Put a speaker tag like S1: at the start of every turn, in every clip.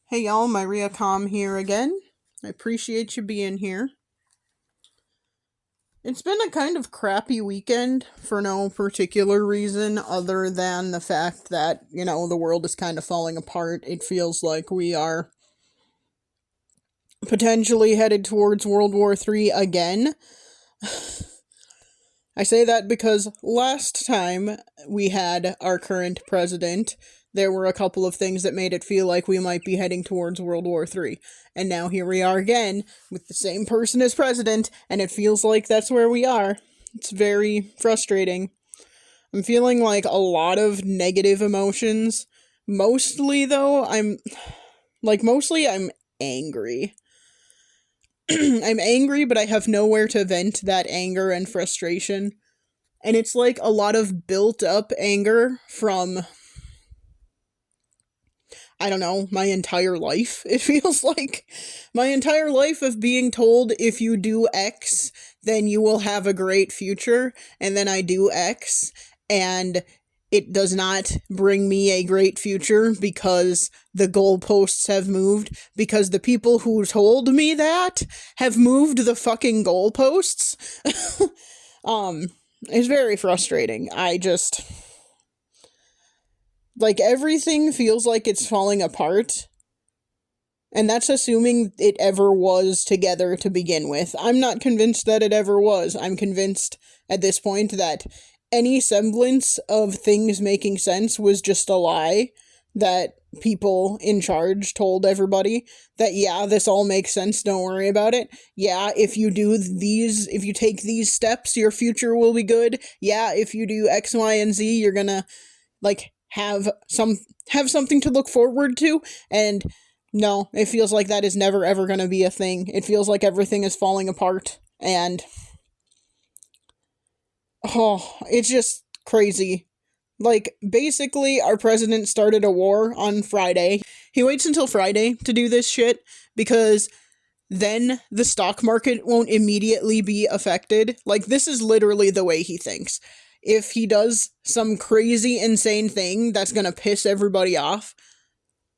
S1: Hey y'all, Maria Com here again. I appreciate you being here. It's been a kind of crappy weekend for no particular reason other than the fact that, the world is kind of falling apart. It feels like we are potentially headed towards World War III again. I say that because last time we had our current president, there were a couple of things that made it feel like we might be heading towards World War III. And now here we are again, with the same person as president, and it feels like that's where we are. It's very frustrating. I'm feeling like a lot of negative emotions. Mostly, though, I'm angry. I'm angry, but I have nowhere to vent that anger and frustration. And it's like a lot of built up anger from, I don't know, my entire life. It feels like my entire life of being told if you do X, then you will have a great future. And then I do X, and it does not bring me a great future because the goalposts have moved, because the people who told me that have moved the fucking goalposts. It's very frustrating. Everything feels like it's falling apart. And that's assuming it ever was together to begin with. I'm not convinced that it ever was. I'm convinced at this point that any semblance of things making sense was just a lie that people in charge told everybody that, yeah, this all makes sense, don't worry about it. Yeah, if you take these steps, your future will be good. Yeah, if you do X, Y, and Z, you're gonna, have something to look forward to. And no, it feels like that is never ever gonna be a thing. It feels like everything is falling apart, and oh, it's just crazy. Basically, our president started a war on Friday. He waits until Friday to do this shit because then the stock market won't immediately be affected. This is literally the way he thinks. If he does some crazy, insane thing that's gonna piss everybody off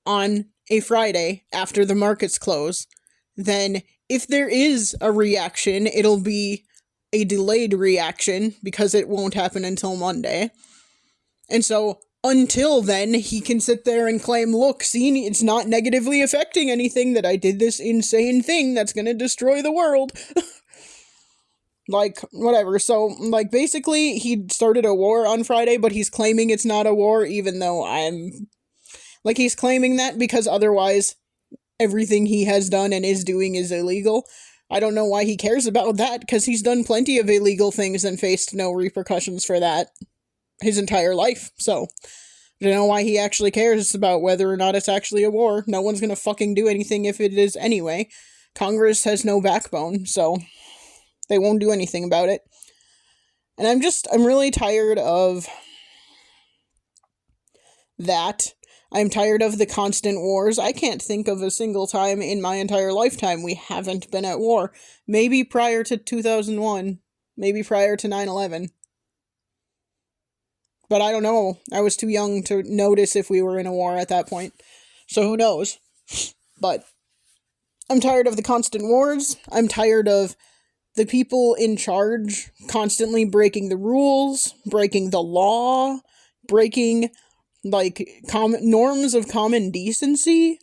S1: on a Friday after the markets close, then if there is a reaction, it'll be a delayed reaction because it won't happen until Monday. And so until then, he can sit there and claim, look, see, it's not negatively affecting anything that I did this insane thing that's gonna destroy the world. Whatever. So, basically, he started a war on Friday, but he's claiming it's not a war, even though he's claiming that because otherwise everything he has done and is doing is illegal. I don't know why he cares about that, because he's done plenty of illegal things and faced no repercussions for that his entire life. So, I don't know why he actually cares about whether or not it's actually a war. No one's gonna fucking do anything if it is anyway. Congress has no backbone, so they won't do anything about it. And I'm really tired of that. I'm tired of the constant wars. I can't think of a single time in my entire lifetime we haven't been at war. Maybe prior to 2001. Maybe prior to 9/11. But I don't know. I was too young to notice if we were in a war at that point. So who knows? But I'm tired of the constant wars. I'm tired of the people in charge constantly breaking the rules, breaking the law, breaking norms of common decency,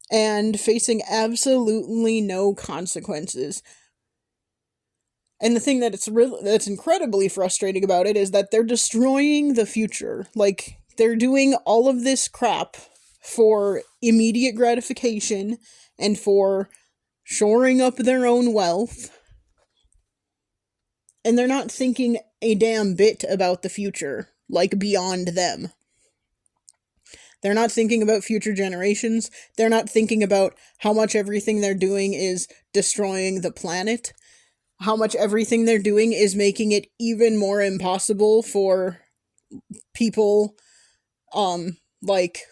S1: and facing absolutely no consequences. And the thing that's incredibly frustrating about it is that they're destroying the future. They're doing all of this crap for immediate gratification and for shoring up their own wealth. And they're not thinking a damn bit about the future, beyond them. They're not thinking about future generations. They're not thinking about how much everything they're doing is destroying the planet. How much everything they're doing is making it even more impossible for people,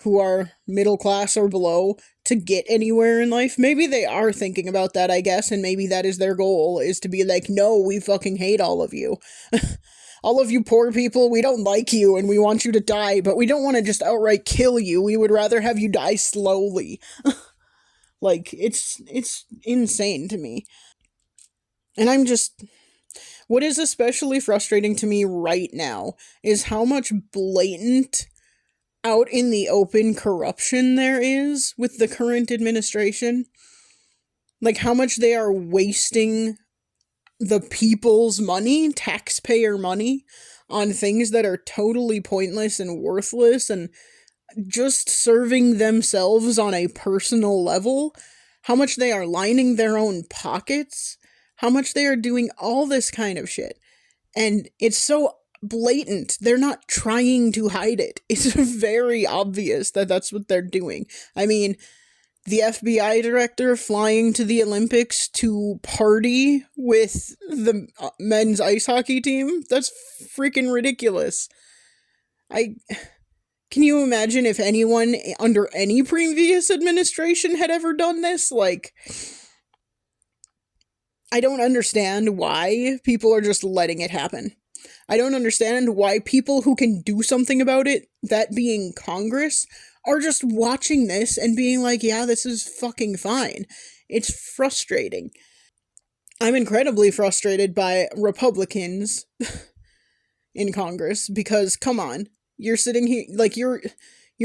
S1: who are middle class or below to get anywhere in life. Maybe they are thinking about that, I guess, and maybe that is their goal, is to be like, no, we fucking hate all of you. All of you poor people, we don't like you and we want you to die, but we don't want to just outright kill you. We would rather have you die slowly. Like, it's insane to me. And I'm just, what is especially frustrating to me right now is how much blatant, out in the open corruption there is with the current administration. Like, how much they are wasting the people's money, taxpayer money, on things that are totally pointless and worthless and just serving themselves on a personal level. How much they are lining their own pockets. How much they are doing all this kind of shit. And it's so blatant. They're not trying to hide it. It's very obvious that that's what they're doing. I mean, the FBI director flying to the Olympics to party with the men's ice hockey team? That's freaking ridiculous. I Can you imagine if anyone under any previous administration had ever done this? Like, I don't understand why people are just letting it happen. I don't understand why people who can do something about it, that being Congress, are just watching this and being like, yeah, this is fucking fine. It's frustrating. I'm incredibly frustrated by Republicans in Congress because, come on, you're sitting here, like, your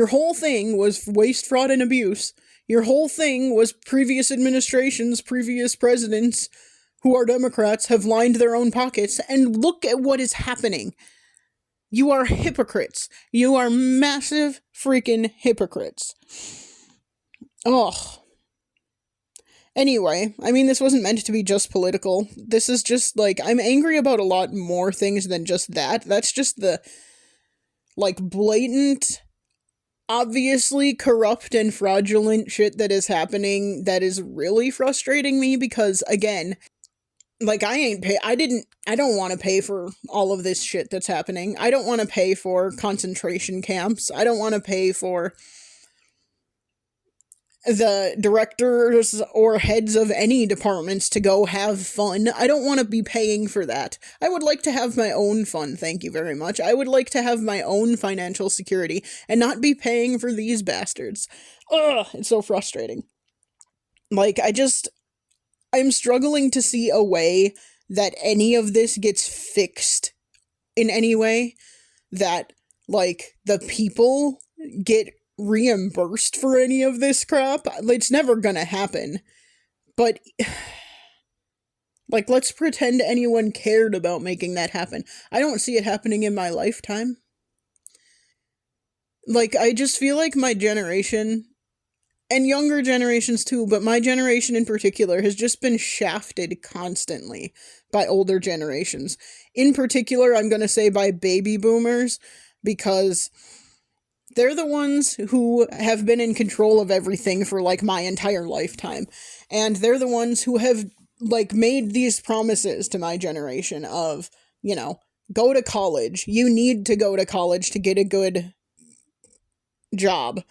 S1: whole thing was waste, fraud, and abuse. Your whole thing was previous administrations, previous presidents who are Democrats have lined their own pockets, and look at what is happening. You are hypocrites. You are massive freaking hypocrites. Oh. Anyway, I mean, this wasn't meant to be just political. This is just, like, I'm angry about a lot more things than just that. That's just the, like, blatant, obviously corrupt and fraudulent shit that is happening that is really frustrating me because, again, like, I don't want to pay for all of this shit that's happening. I don't want to pay for concentration camps. I don't want to pay for the directors or heads of any departments to go have fun. I don't want to be paying for that. I would like to have my own fun, thank you very much. I would like to have my own financial security and not be paying for these bastards. Ugh, it's so frustrating. Like, I'm struggling to see a way that any of this gets fixed in any way, that, like, the people get reimbursed for any of this crap. It's never gonna happen. But, like, let's pretend anyone cared about making that happen. I don't see it happening in my lifetime. Like, I just feel like my generation, and younger generations too, but my generation in particular has just been shafted constantly by older generations. In particular, I'm gonna say by baby boomers, because they're the ones who have been in control of everything for, like, my entire lifetime. And they're the ones who have, like, made these promises to my generation of, you know, go to college. You need to go to college to get a good job.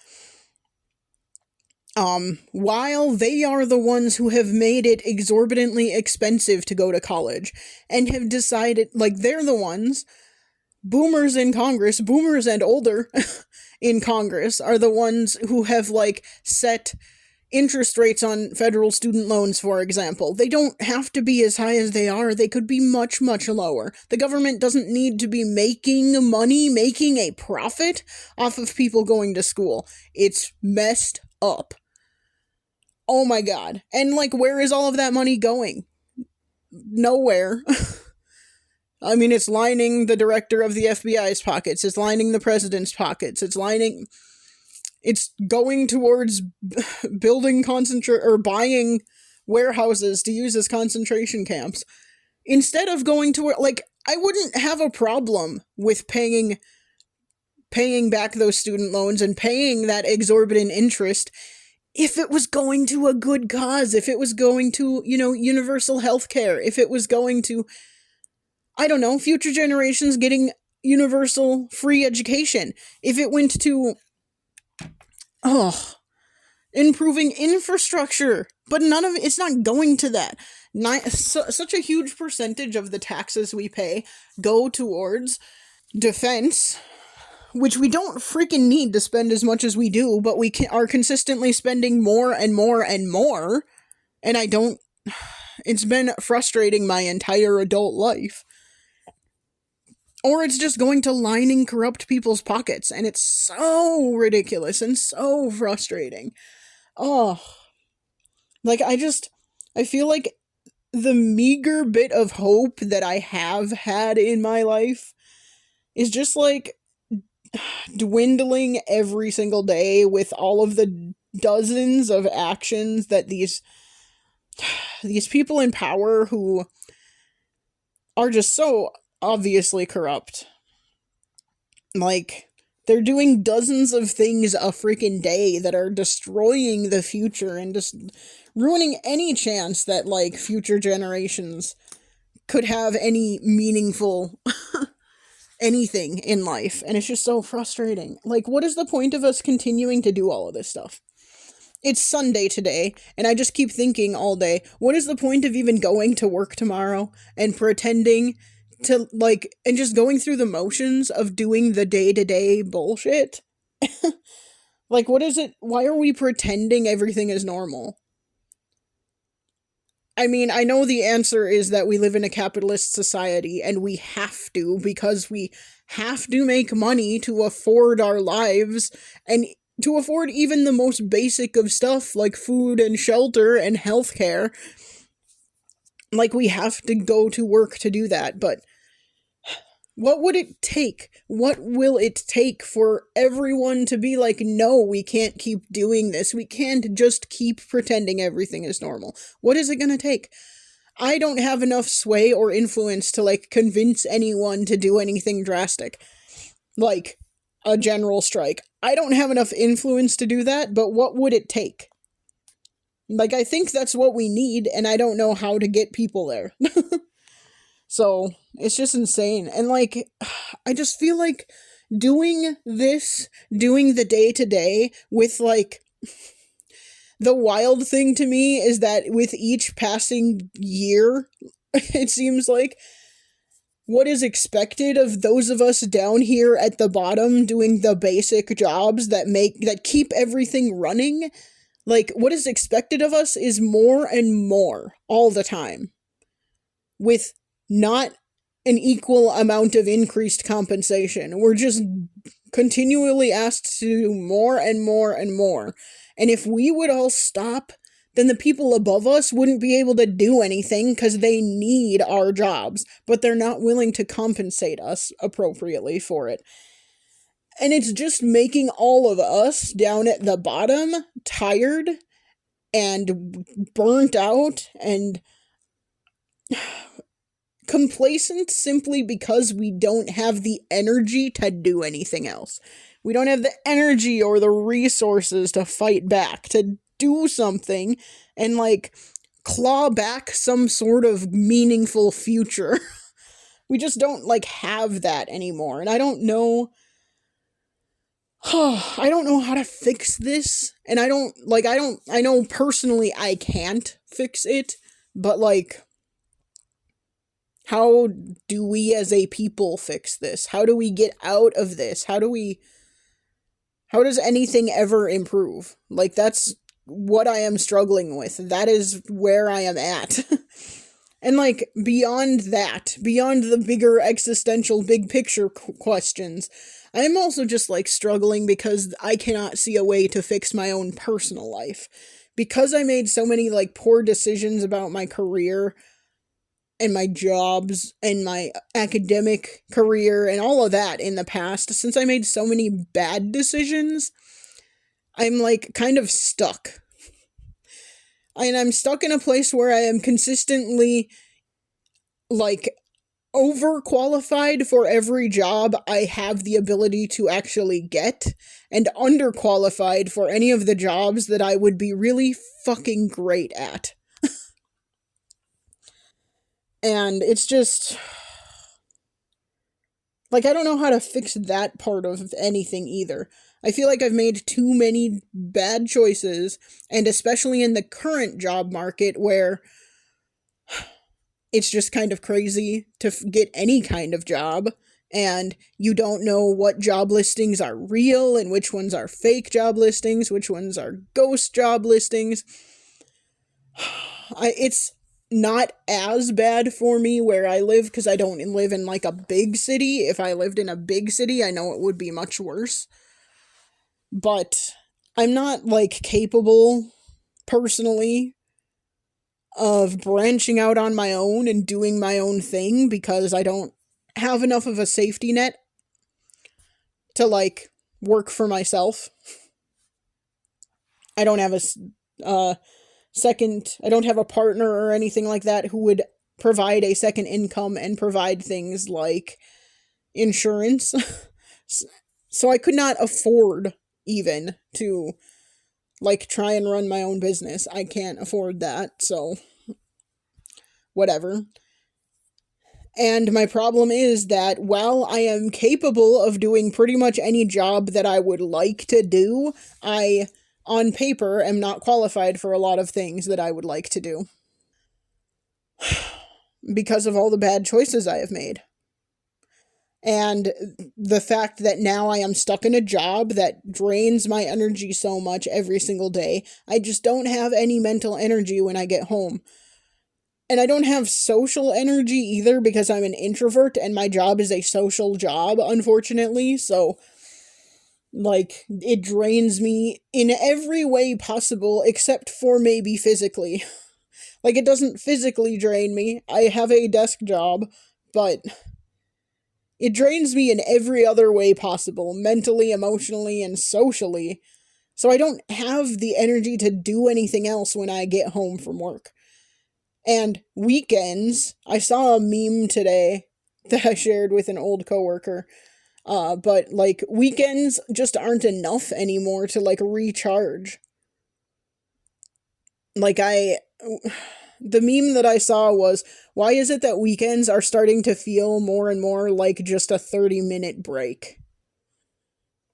S1: While they are the ones who have made it exorbitantly expensive to go to college and have decided, like, they're the ones, boomers in Congress, boomers and older in Congress, are the ones who have, like, set interest rates on federal student loans, for example. They don't have to be as high as they are. They could be much, much lower. The government doesn't need to be making money, making a profit off of people going to school. It's messed up. Oh my god. And, like, where is all of that money going? Nowhere. I mean, it's lining the director of the FBI's pockets. It's lining the president's pockets. It's going towards building or buying warehouses to use as concentration camps. Instead of going to, like, I wouldn't have a problem with paying back those student loans and paying that exorbitant interest if it was going to a good cause, if it was going to, you know, universal health care, if it was going to, I don't know, future generations getting universal free education, if it went to, improving infrastructure, but none of it's not going to that. Such a huge percentage of the taxes we pay go towards defense, which we don't freaking need to spend as much as we do, but are consistently spending more and more and more. And I don't. It's been frustrating my entire adult life. Or it's just going to lining corrupt people's pockets, and it's so ridiculous and so frustrating. Oh, like I feel like the meager bit of hope that I have had in my life is just like dwindling every single day with all of the dozens of actions that these people in power who are just so obviously corrupt. Like, they're doing dozens of things a freaking day that are destroying the future and just ruining any chance that, like, future generations could have any meaningful anything in life. And it's just so frustrating. Like, what is the point of us continuing to do all of this stuff? It's Sunday today, and I just keep thinking all day, what is the point of even going to work tomorrow and pretending to, like, and just going through the motions of doing the day-to-day bullshit? Like, what is it? Why are we pretending everything is normal? I mean, I know the answer is that we live in a capitalist society, and we have to, because we have to make money to afford our lives, and to afford even the most basic of stuff, like food and shelter and healthcare. Like, we have to go to work to do that, but what would it take? What will it take for everyone to be like, no, we can't keep doing this. We can't just keep pretending everything is normal. What is it gonna take? I don't have enough sway or influence to, like, convince anyone to do anything drastic. Like, a general strike. I don't have enough influence to do that, but what would it take? Like, I think that's what we need, and I don't know how to get people there. So, it's just insane. And, like, I just feel like doing the day-to-day with, like, the wild thing to me is that with each passing year, it seems like, what is expected of those of us down here at the bottom doing the basic jobs that keep everything running, like, what is expected of us is more and more all the time, with not an equal amount of increased compensation. We're just continually asked to do more and more and more. And if we would all stop, then the people above us wouldn't be able to do anything because they need our jobs, but they're not willing to compensate us appropriately for it. And it's just making all of us down at the bottom tired and burnt out and complacent simply because we don't have the energy to do anything else. We don't have the energy or the resources to fight back, to do something and, like, claw back some sort of meaningful future. We just don't, like, have that anymore. And I don't know how to fix this. And I know personally I can't fix it, but, like, how do we as a people fix this? How do we get out of this? How does anything ever improve? Like, that's what I am struggling with. That is where I am at. And, like, beyond that, beyond the bigger existential big picture questions, I am also just, like, struggling because I cannot see a way to fix my own personal life. Because I made so many, like, poor decisions about my career and my jobs and my academic career and all of that in the past, since I made so many bad decisions, I'm, like, kind of stuck. And I'm stuck in a place where I am consistently, like, overqualified for every job I have the ability to actually get, and underqualified for any of the jobs that I would be really fucking great at. And it's just, like, I don't know how to fix that part of anything either. I feel like I've made too many bad choices, and especially in the current job market where it's just kind of crazy to get any kind of job, and you don't know what job listings are real and which ones are fake job listings, which ones are ghost job listings. It's not as bad for me where I live because I don't live in like a big city. If I lived in a big city, I know it would be much worse. But I'm not like capable personally of branching out on my own and doing my own thing because I don't have enough of a safety net to like work for myself. I don't have I don't have a partner or anything like that who would provide a second income and provide things like insurance. So I could not afford even to like try and run my own business. I can't afford that, so whatever. And my problem is that while I am capable of doing pretty much any job that I would like to do, I, on paper, am not qualified for a lot of things that I would like to do. Because of all the bad choices I have made. And the fact that now I am stuck in a job that drains my energy so much every single day, I just don't have any mental energy when I get home. And I don't have social energy either because I'm an introvert and my job is a social job, unfortunately. So, like, it drains me in every way possible except for maybe physically. Like, it doesn't physically drain me. I have a desk job, but it drains me in every other way possible, mentally, emotionally, and socially. So I don't have the energy to do anything else when I get home from work. And weekends, I saw a meme today that I shared with an old coworker. But like weekends just aren't enough anymore to like recharge. Like the meme that I saw was, why is it that weekends are starting to feel more and more like just a 30-minute break?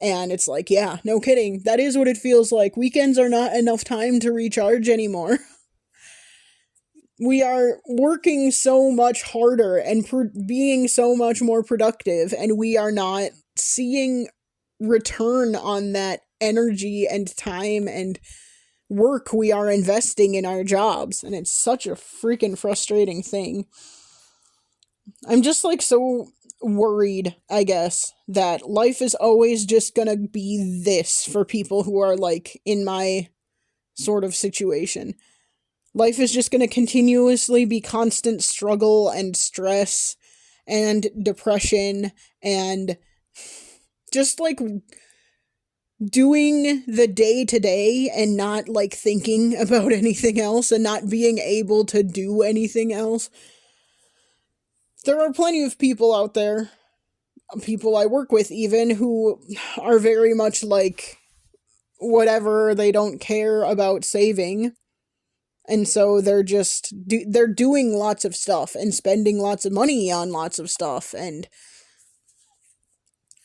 S1: And it's like, yeah, no kidding. That is what it feels like. Weekends are not enough time to recharge anymore. We are working so much harder and being so much more productive, and we are not seeing return on that energy and time and work we are investing in our jobs. And it's such a freaking frustrating thing. I'm just like so worried, I guess, that life is always just gonna be this for people who are like in my sort of situation. Life is just going to continuously be constant struggle and stress and depression and just like doing the day to day and not like thinking about anything else and not being able to do anything else. There are plenty of people out there, people I work with even, who are very much like whatever, they don't care about saving. And so they're just, they're doing lots of stuff and spending lots of money on lots of stuff and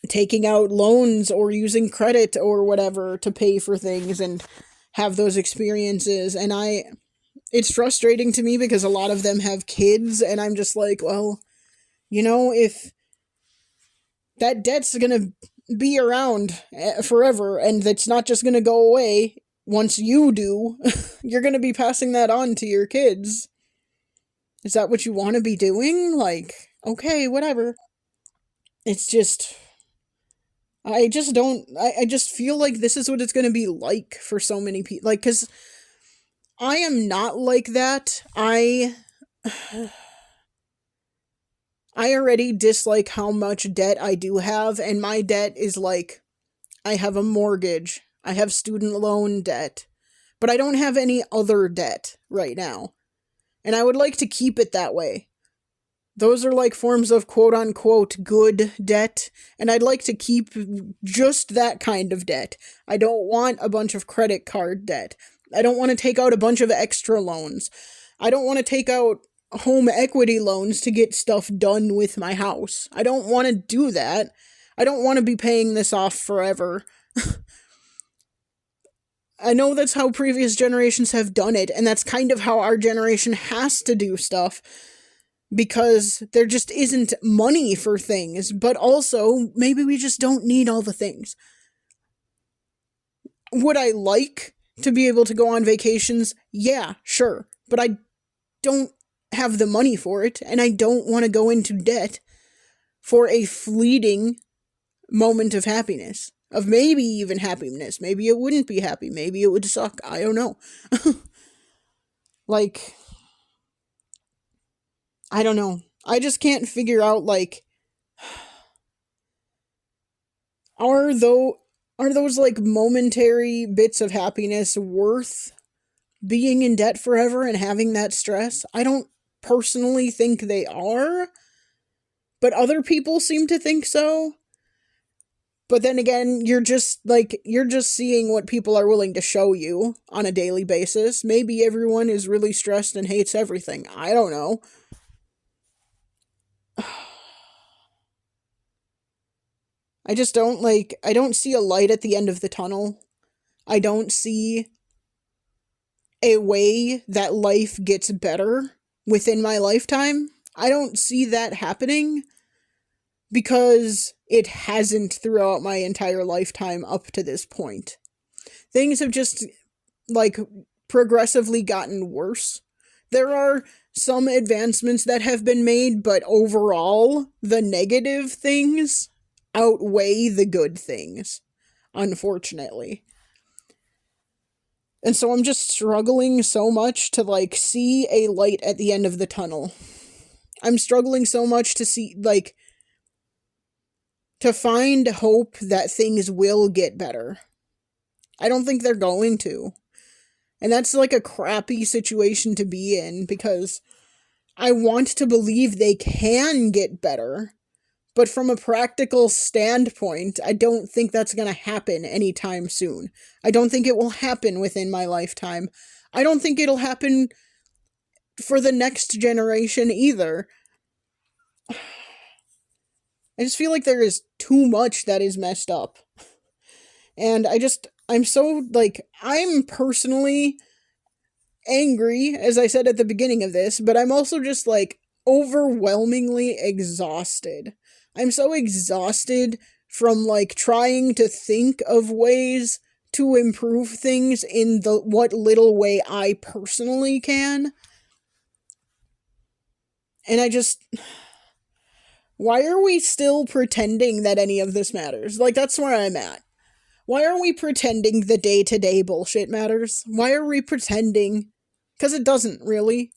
S1: taking out loans or using credit or whatever to pay for things and have those experiences. And it's frustrating to me because a lot of them have kids and I'm just like, well, you know, if that debt's gonna be around forever and it's not just gonna go away once you do, you're going to be passing that on to your kids. Is that what you want to be doing? Like, okay, whatever. It's just, I just don't, I just feel like this is what it's going to be like for so many people. Like, because I am not like that. I already dislike how much debt I do have, and my debt is like, I have a mortgage. I have student loan debt, but I don't have any other debt right now. And I would like to keep it that way. Those are like forms of quote unquote good debt, and I'd like to keep just that kind of debt. I don't want a bunch of credit card debt. I don't want to take out a bunch of extra loans. I don't want to take out home equity loans to get stuff done with my house. I don't want to do that. I don't want to be paying this off forever. I know that's how previous generations have done it, and that's kind of how our generation has to do stuff. because there just isn't money for things, but also maybe we just don't need all the things. Would I like to be able to go on vacations? Yeah, sure. But I don't have the money for it, and I don't want to go into debt for a fleeting moment of happiness. Of maybe even happiness. Maybe it wouldn't be happy. Maybe it would suck. I don't know. Like, I don't know. I just can't figure out, like, are those like momentary bits of happiness worth being in debt forever and having that stress? I don't personally think they are, but other people seem to think so. But then again, you're just seeing what people are willing to show you on a daily basis. Maybe everyone is really stressed and hates everything. I don't know. I don't see a light at the end of the tunnel. I don't see a way that life gets better within my lifetime. I don't see that happening because it hasn't throughout my entire lifetime up to this point. Things have just, like, progressively gotten worse. There are some advancements that have been made, but overall, the negative things outweigh the good things, unfortunately. And so I'm just struggling so much to, like, see a light at the end of the tunnel. I'm struggling so much to see, like, to find hope that things will get better. I don't think they're going to. And that's, like, a crappy situation to be in, because I want to believe they can get better. But from a practical standpoint, I don't think that's going to happen anytime soon. I don't think it will happen within my lifetime. I don't think it'll happen for the next generation either. I just feel like there is too much that is messed up. And I'm so, like, I'm personally angry, as I said at the beginning of this, but I'm also just, like, overwhelmingly exhausted. I'm so exhausted from, like, trying to think of ways to improve things in the what little way I personally can. And why are we still pretending that any of this matters? Like, that's where I'm at. Why are we pretending the day-to-day bullshit matters? Why are we pretending? Because it doesn't, really.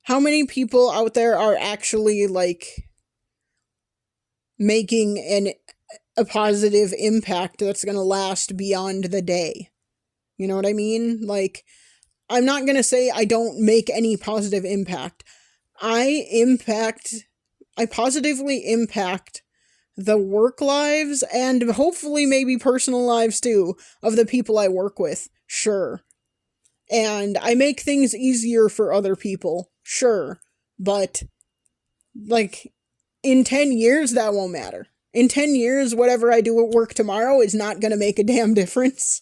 S1: How many people out there are actually, like, making a positive impact that's going to last beyond the day? You know what I mean? Like, I'm not going to say I don't make any positive impact. I positively impact the work lives and hopefully maybe personal lives too of the people I work with. Sure. And I make things easier for other people. Sure. But, like, in 10 years, that won't matter. In 10 years, whatever I do at work tomorrow is not going to make a damn difference.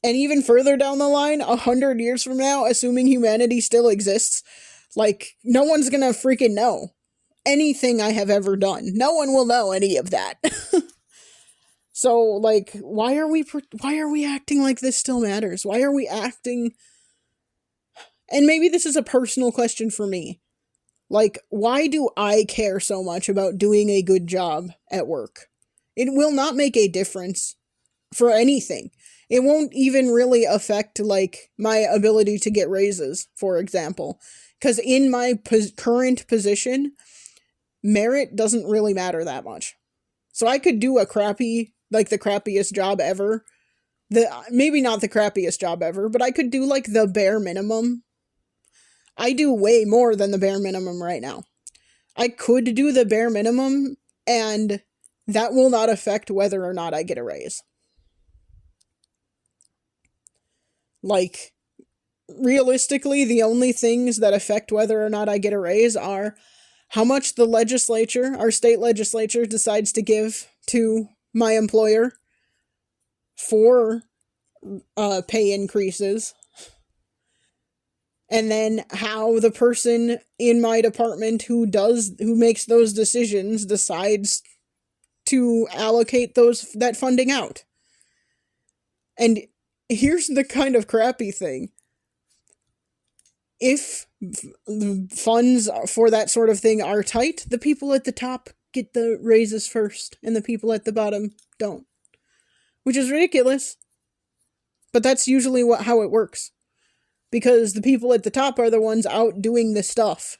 S1: And even further down the line, 100 years from now, assuming humanity still exists, like, no one's going to freaking know anything I have ever done. No one will know any of that. So, like, why are we acting like this still matters? Why are we acting... And maybe this is a personal question for me. Like, why do I care so much about doing a good job at work? It will not make a difference for anything. It won't even really affect, like, my ability to get raises, for example. Because in my current position, merit doesn't really matter that much. So I could do the crappiest job ever. Maybe not the crappiest job ever, but I could do, like, the bare minimum. I do way more than the bare minimum right now. I could do the bare minimum, and that will not affect whether or not I get a raise. Like, realistically, the only things that affect whether or not I get a raise are how much the legislature, our state legislature, decides to give to my employer for pay increases, and then how the person in my department who makes those decisions decides to allocate that funding out. And here's the kind of crappy thing. If funds for that sort of thing are tight, the people at the top get the raises first, and the people at the bottom don't. Which is ridiculous. But that's usually how it works. Because the people at the top are the ones out doing the stuff.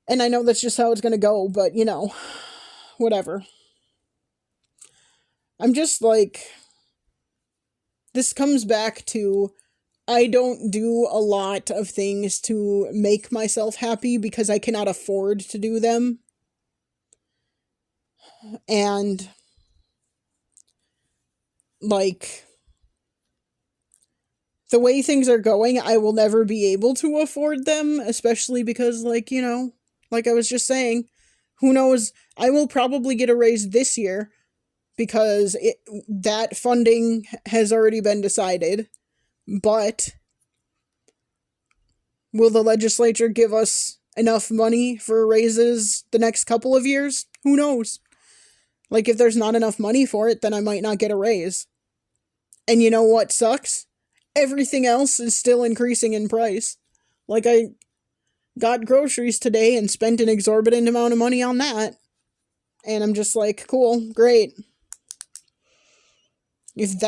S1: And I know that's just how it's gonna go, but, whatever. I'm just like... This comes back to... I don't do a lot of things to make myself happy because I cannot afford to do them. And... like... the way things are going, I will never be able to afford them, especially because, like I was just saying, who knows, I will probably get a raise this year, because that funding has already been decided, but will the legislature give us enough money for raises the next couple of years? Who knows? Like, if there's not enough money for it, then I might not get a raise. And you know what sucks? Everything else is still increasing in price. Like, I got groceries today and spent an exorbitant amount of money on that. And I'm just like, cool, great. If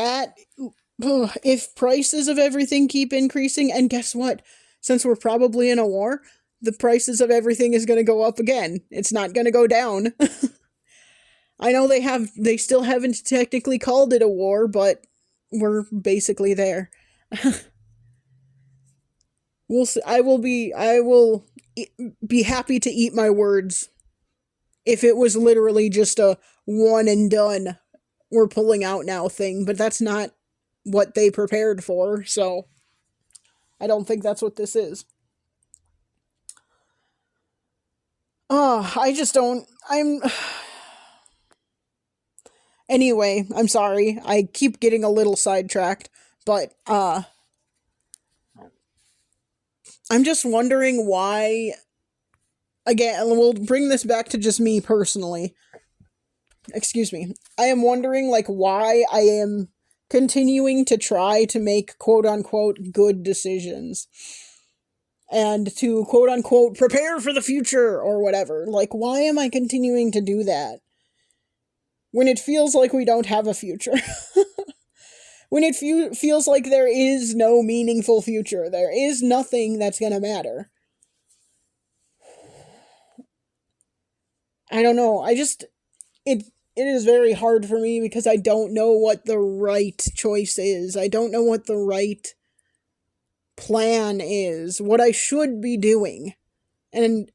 S1: prices of everything keep increasing, and guess what? Since we're probably in a war, the prices of everything is going to go up again. It's not going to go down. I know they still haven't technically called it a war, but we're basically there. We'll see. I will be happy to eat my words if it was literally just a one and done, we're pulling out now thing, but that's not what they prepared for, so I don't think that's what this is. I just don't, anyway, I'm sorry, I keep getting a little sidetracked, but, I'm just wondering why, again, we'll bring this back to just me personally. Excuse me. I am wondering, why I am continuing to try to make quote-unquote good decisions. And to quote-unquote prepare for the future, or whatever. Why am I continuing to do that? When it feels like we don't have a future. When it feels like there is no meaningful future. There is nothing that's gonna matter. I don't know. It is very hard for me because I don't know what the right choice is. I don't know what the right plan is. What I should be doing. And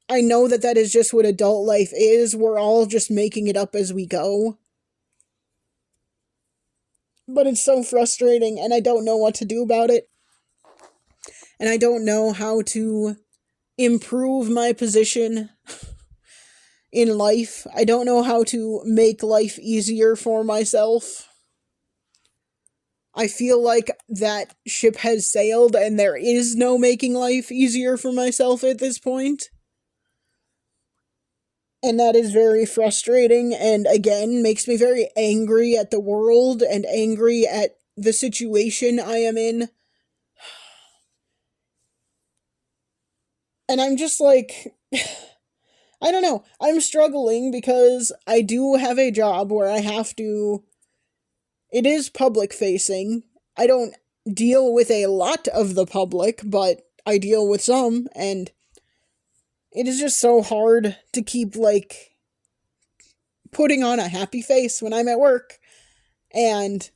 S1: I know that is just what adult life is. We're all just making it up as we go. But it's so frustrating, and I don't know what to do about it. And I don't know how to improve my position in life. I don't know how to make life easier for myself. I feel like that ship has sailed and there is no making life easier for myself at this point. And that is very frustrating, and again, makes me very angry at the world and angry at the situation I am in. And I'm just like... I don't know. I'm struggling because I do have a job where I have to... It is public facing. I don't deal with a lot of the public, but I deal with some, and it is just so hard to keep, putting on a happy face when I'm at work, and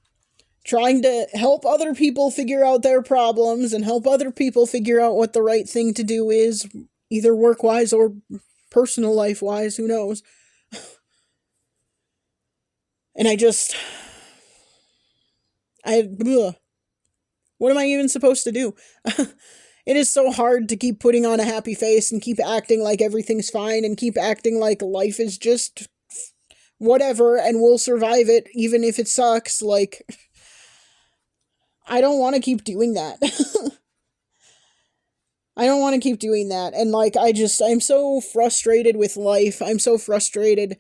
S1: trying to help other people figure out their problems, and help other people figure out what the right thing to do is, either work-wise or personal life-wise, who knows. And what am I even supposed to do? It is so hard to keep putting on a happy face and keep acting like everything's fine and keep acting like life is just whatever and we'll survive it even if it sucks. What I don't want to keep doing that. I don't want to keep doing that. And like, I'm so frustrated with life. I'm so frustrated.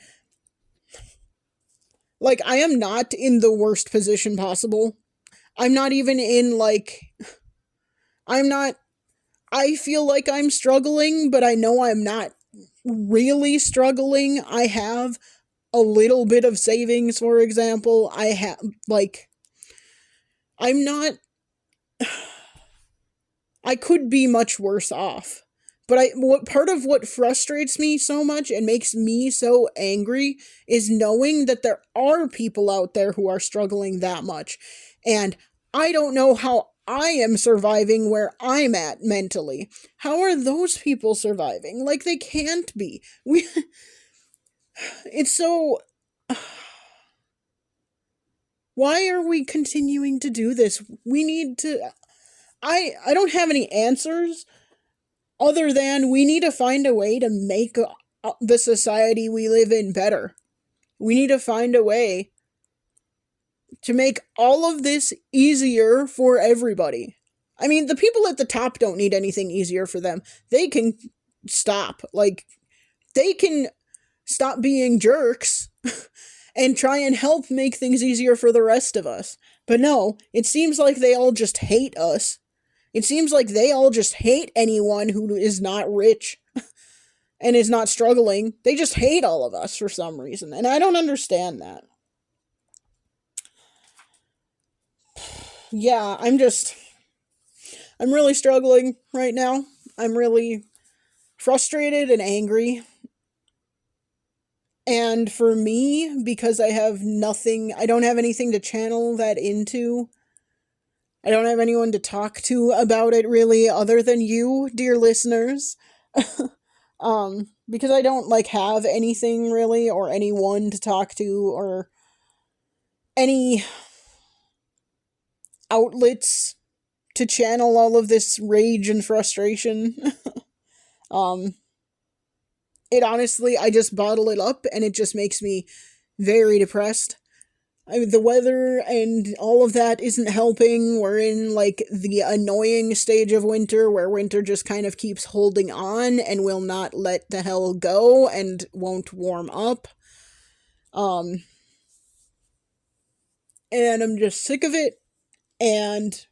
S1: Like, I am not in the worst position possible. I'm not even in, like, I'm not, I feel like I'm struggling, but I know I'm not really struggling. I have a little bit of savings, for example. I have, like, I'm not, I could be much worse off. But what part of what frustrates me so much and makes me so angry is knowing that there are people out there who are struggling that much. And I don't know how I am surviving where I'm at mentally. How are those people surviving? Like, they can't be. It's so, why are we continuing to do this? We need to, I don't have any answers other than we need to find a way to make the society we live in better. We need to find a way to make all of this easier for everybody. I mean, the people at the top don't need anything easier for them. They can stop. Like, they can stop being jerks and try and help make things easier for the rest of us. But no, it seems like they all just hate us. It seems like they all just hate anyone who is not rich and is not struggling. They just hate all of us for some reason, and I don't understand that. Yeah, I'm really struggling right now. I'm really frustrated and angry. And for me, because I don't have anything to channel that into. I don't have anyone to talk to about it really other than you, dear listeners. Because I don't like have anything really or anyone to talk to or any outlets to channel all of this rage and frustration. um it honestly, I just bottle it up and it just makes me very depressed. I mean, the weather and all of that isn't helping. We're in like the annoying stage of winter where winter just kind of keeps holding on and will not let the hell go and won't warm up. Um and I'm just sick of it, and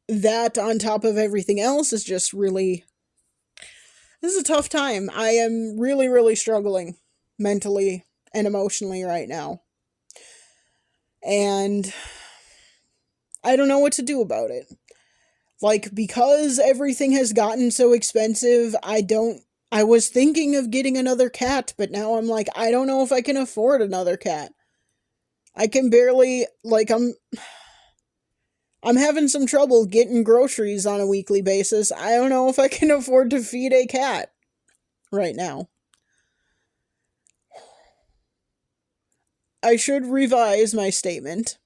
S1: that on top of everything else is just really, this is a tough time. I am really really struggling mentally and emotionally right now. And I don't know what to do about it. Like, because everything has gotten so expensive, I was thinking of getting another cat, but now I'm like, I don't know if I can afford another cat. I can barely, like, I'm having some trouble getting groceries on a weekly basis. I don't know if I can afford to feed a cat right now. I should revise my statement.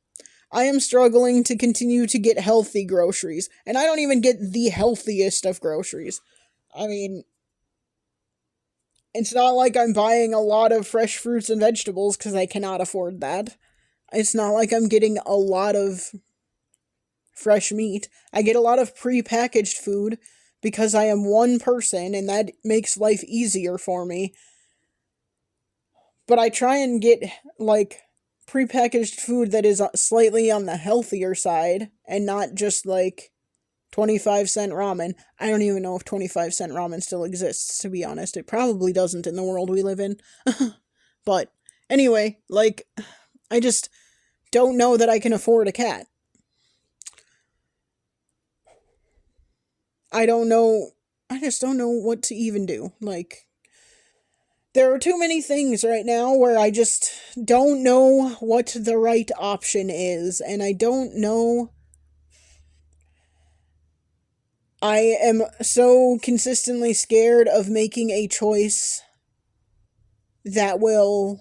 S1: I am struggling to continue to get healthy groceries, and I don't even get the healthiest of groceries. I mean, it's not like I'm buying a lot of fresh fruits and vegetables because I cannot afford that. It's not like I'm getting a lot of fresh meat. I get a lot of prepackaged food because I am one person and that makes life easier for me. But I try and get, like, prepackaged food that is slightly on the healthier side and not just like 25-cent ramen. I don't even know if 25-cent ramen still exists, to be honest. It probably doesn't in the world we live in. But anyway, like, I just don't know that I can afford a cat. I don't know. I just don't know what to even do. Like, there are too many things right now where I just don't know what the right option is, and I don't know. I am so consistently scared of making a choice that will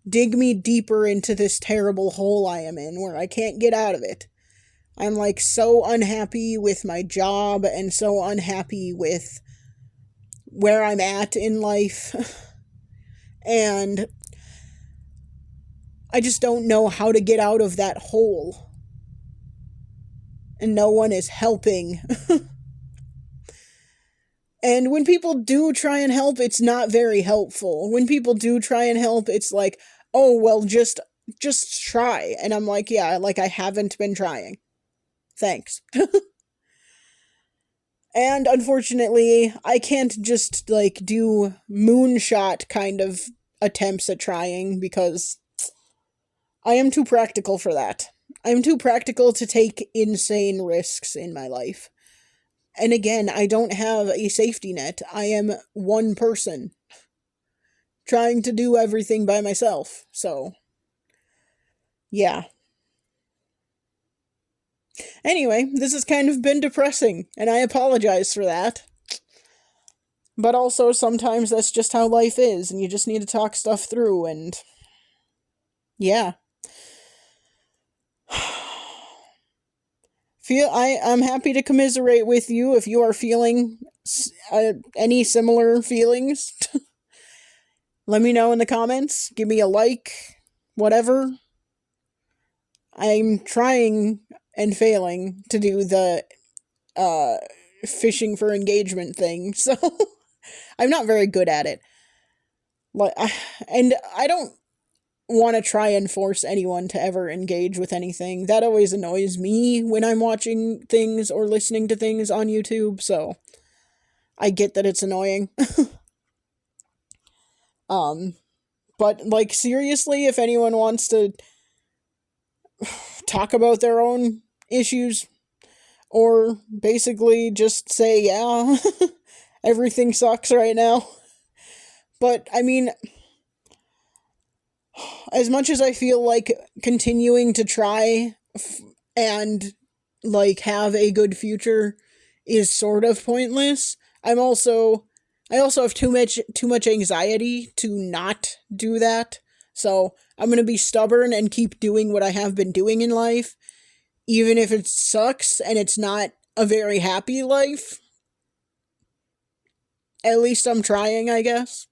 S1: dig me deeper into this terrible hole I am in where I can't get out of it. I'm like so unhappy with my job and so unhappy with where I'm at in life. And I just don't know how to get out of that hole. and no one is helping. And when people do try and help, it's not very helpful. When people do try and help, it's like, oh, well, just try. And I'm like, yeah, like I haven't been trying. Thanks. And unfortunately, I can't just like do moonshot kind of attempts at trying because I am too practical for that. I'm too practical to take insane risks in my life. And again, I don't have a safety net. I am one person trying to do everything by myself. So, yeah. Anyway, this has kind of been depressing, and I apologize for that. But also, sometimes that's just how life is, and you just need to talk stuff through, and yeah. I'm happy to commiserate with you if you are feeling any similar feelings. Let me know in the comments. Give me a like, whatever. I'm trying and failing to do the uh fishing for engagement thing, so I'm not very good at it. Like, and I don't want to try and force anyone to ever engage with anything. That always annoys me when I'm watching things or listening to things on YouTube, so I get that it's annoying. um, but like seriously, if anyone wants to talk about their own issues or basically just say, yeah, everything sucks right now. But I mean, as much as I feel like continuing to try and like have a good future is sort of pointless, I also have too much anxiety to not do that. So, I'm going to be stubborn and keep doing what I have been doing in life even if it sucks and it's not a very happy life. At least I'm trying, I guess.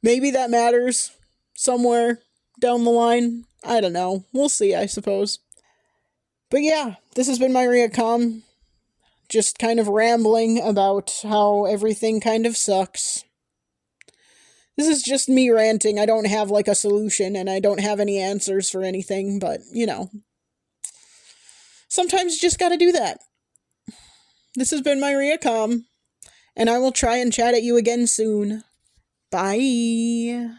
S1: Maybe that matters somewhere down the line. I don't know. We'll see, I suppose. But yeah, this has been my Riacom. Just kind of rambling about how everything kind of sucks. This is just me ranting. I don't have like a solution and I don't have any answers for anything, but you know. Sometimes you just gotta do that. This has been my Riacom, and I will try and chat at you again soon. Bye.